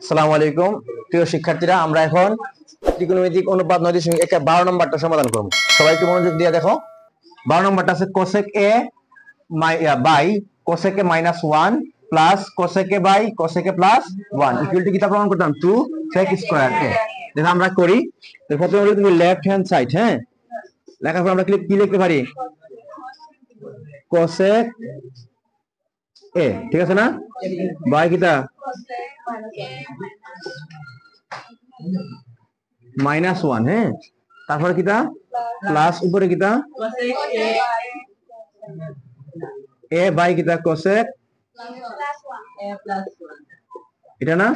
আসসালামু আলাইকুম প্রিয় শিক্ষার্থীরা, আমরা এখন ত্রিকোণমিতিক অনুপাত 9.12 নম্বরটা সমাধান করব। সবাই একটু মনোযোগ দিয়ে দেখো। 12 নম্বরটা আছে cosec a by cosec a -1 plus cosec a by cosec a plus 1 equal to কি তা প্রমাণ করতাম 2 sec স্কয়ার a। দেখো আমরা করি, তো প্রথমে আমরা তুমি লেফট হ্যান্ড সাইড, হ্যাঁ, লেখার পর আমরা কি লিখতে পারি, cosec a, ঠিক আছে না, বাই কিটা -1, হ্যাঁ, তারপরে কিটা প্লাস উপরে কিটা a বাই কিটা cosec এটা না।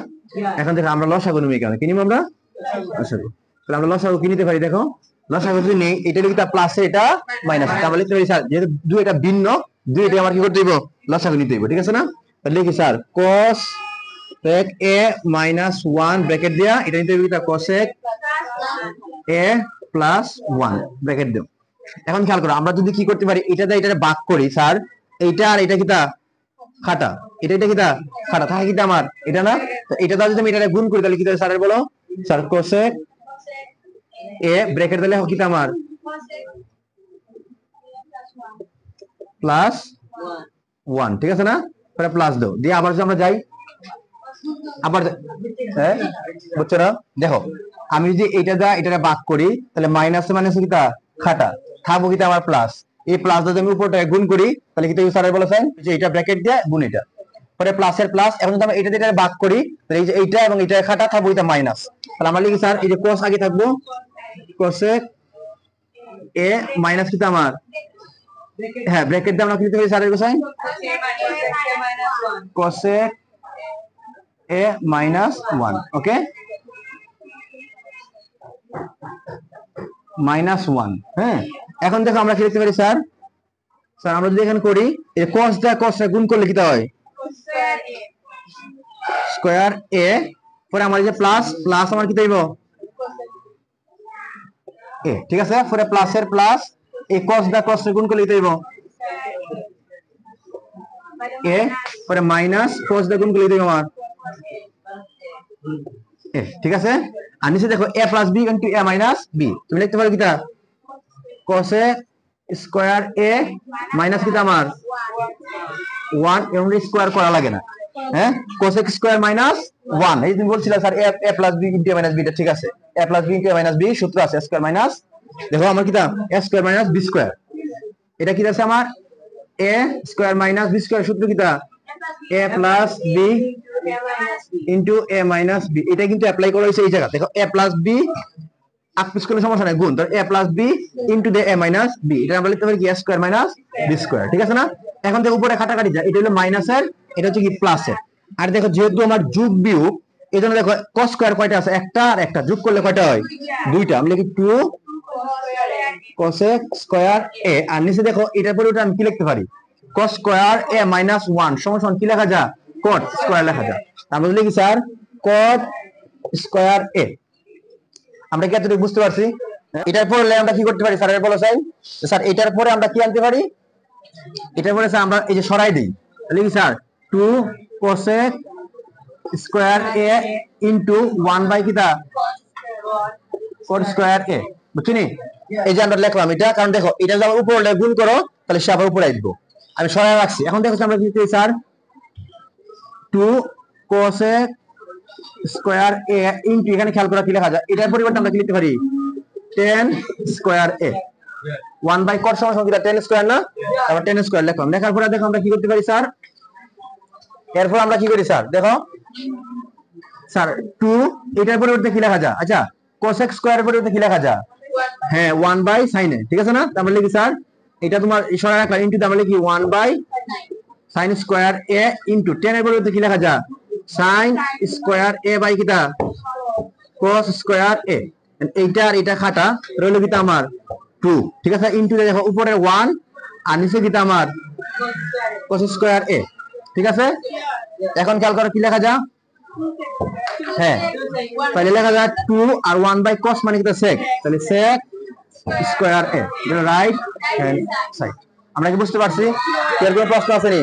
এখন দেখো আমরা লসাগু নিব, এখানে কি নিব আমরা লসাগু। তাহলে আমরা লসাগু কি নিতে পারি, দেখো লসাগু যদি নেই, এটা লিখতে প্লাস এটা মাইনাস, তাহলে লিখতে পারি স্যার যেহেতু দুই এটা ভিন্ন, দুই এটা আমার কি করতে দিব, লসাগু নিতে দিব, ঠিক আছে না। তাহলে লিখি sir cos sec a -1 bracket দেয়া, এটা নিতে হবে cosec a plus 1 ব্র্যাকেট দাও। এখন খেয়াল করো, আমরা যদি কি করতে পারি, এটা দিয়ে এটা ভাগ করি স্যার, এইটা আর এটা কিটা খাটা, এটা কিটা খাটা থাকে কিটা আমার এটা না, তো এটা দ্বারা যদি আমি এটা গুণ করি তাহলে কি হবে স্যার, বলো স্যার cosec a ব্র্যাকেট দিলে কিটা আমার প্লাস 1, ঠিক আছে না, পরে প্লাস দাও দিয়ে আবার যদি আমরা যাই আবার, হ্যাঁ বুঝছো না, দেখো আমি যদি এটা দা এটা ভাগ করি তাহলে মাইনাস মাইনাস কিটা খাটা থাকবো কিটা আমার প্লাস, এই প্লাস যদি আমি উপরটা গুণ করি তাহলে কিটা স্যার বলেছেন যে এটা ব্র্যাকেট দিয়ে গুণ এটা, পরে প্লাসের প্লাস। এখন যদি আমরা এটা দিয়ে ভাগ করি তাহলে এই যে এইটা এবং এটা খাটা থাকবো এটা মাইনাস, তাহলে আমরা লিখি স্যার এই যে cos আগে থাকবো cosec a মাইনাস কিটা আমার, হ্যাঁ ব্র্যাকেট দিয়ে আমরা কি লিখতে পারি স্যার, কোসাইন cosec a -1, ওকে -1, হ্যাঁ। এখন দেখো আমরা কি লিখতে পারি স্যার, স্যার আমরা যদি এখানে করি এই cos দা cos গুণ করলে কি হয় স্কয়ার a, পরে আমার এই যে প্লাস প্লাস আমার কি দেব a, ঠিক আছে, পরে প্লাসের প্লাস এই cos দা cos গুণ করলে কি দেব a, পরে মাইনাস cos দা গুণ করলে দেব আমার a, ঠিক আছে। আর নিচে দেখো a plus b into a minus b, তুমি লিখতে পারো কিটা cosec স্কয়ার a মাইনাস কিটা আমার 1, এবং স্কয়ার করা লাগে না, হ্যাঁ cosec স্কয়ার -1, এই তুমি বলছিলে sir a plus b into a minus b, ঠিক আছে, a plus b into a minus b সূত্র আছে স্কয়ার মাইনাস, দেখো আমার কিটা a square minus b square, এটা কি আছে আমার a square minus b square, সূত্র কিটা a plus b into a minus b, এটা কিন্তু অ্যাপ্লাই করা হয়েছে এই জায়গা, দেখো a plus b আপস কোনো সমস্যা নাই, গুণ, তাহলে a plus b into the a minus b, এটা আমরা লিখতে পারি কি a square minus b square, ঠিক আছে না। এখন দেখো উপরে কাটাকাটি যায়, এটা হলো মাইনাসের, এটা হচ্ছে কি প্লাসের, আর দেখো যেহেতু আমার যোগ বিয়োগ এজন্য দেখো cos স্কয়ার কয়টা আছে, একটা আর একটা যোগ করলে কয়টা হয়, দুইটা, আমি লিখি 2 cosec স্কয়ার a, আর নিচে দেখো এটার পরে আমি কি লিখতে পারি cos স্কয়ার a -1 সমান কি লেখা যায় cot স্কয়ার লেখা যায়, আমরা লিখি স্যার cot স্কয়ার a। আমরা কি এতটুকু বুঝতে পারছি? এটার পরে আমরা কি করতে পারি স্যার, বলো স্যার এটার পরে আমরা কি আনতে পারি, এটার পরে স্যার আমরা এই যে সরাই দিই, লিখি sir 2 cosec square a into 1 by কিটা cot স্কয়ার a, বুঝছিনি, এই যে আমরা লিখলাম এটা, কারণ দেখো এটা যদি উপরে গুণ করো তাহলে সে আবার উপরে আসবে, আমি সরাই রাখছি। এখন দেখো আমরা কি করি sir 2 cosec square a into, এখানে খেয়াল করা কি লেখা যায়, এটার পরিবর্তে আমরা কি লিখতে পারি tan square a, 1 by cot সমান কি 10 স্কয়ার না, তারপর 10 স্কয়ার লিখলাম, লেখার পরে দেখো আমরা কি করতে পারি স্যার, এরপর আমরা কি করি স্যার, দেখো স্যার 2 এটার পরিবর্তে কি লেখা যায়, আচ্ছা cosec স্কয়ারের পরিবর্তে কি লেখা যায়, হ্যাঁ 1 বাই sin a, ঠিক আছে না, তারপর লিখি স্যার এটা তোমার ইশারা রাখলাম ইনটু, আমরা লিখি 1 by sin square a into 10 এর পরিবর্তে কি লেখা যায় sin স্কয়ার a বাই কিটা cos স্কয়ার a, এইটা আর এটা খাটা রইল কিটা আমার 2, ঠিক আছে, ইনটু দেখো উপরে 1 আর নিচে কিটা আমার cos স্কয়ার a, ঠিক আছে। এখন খেয়াল করো কি লেখা যায়, হ্যাঁ তাহলে লেখা যায় 2 আর 1 বাই cos মানে কিটা sec, তাহলে sec square a, right hand side. আমরা কি বুঝতে পারছি, এর কোনো প্রশ্ন আছে নি?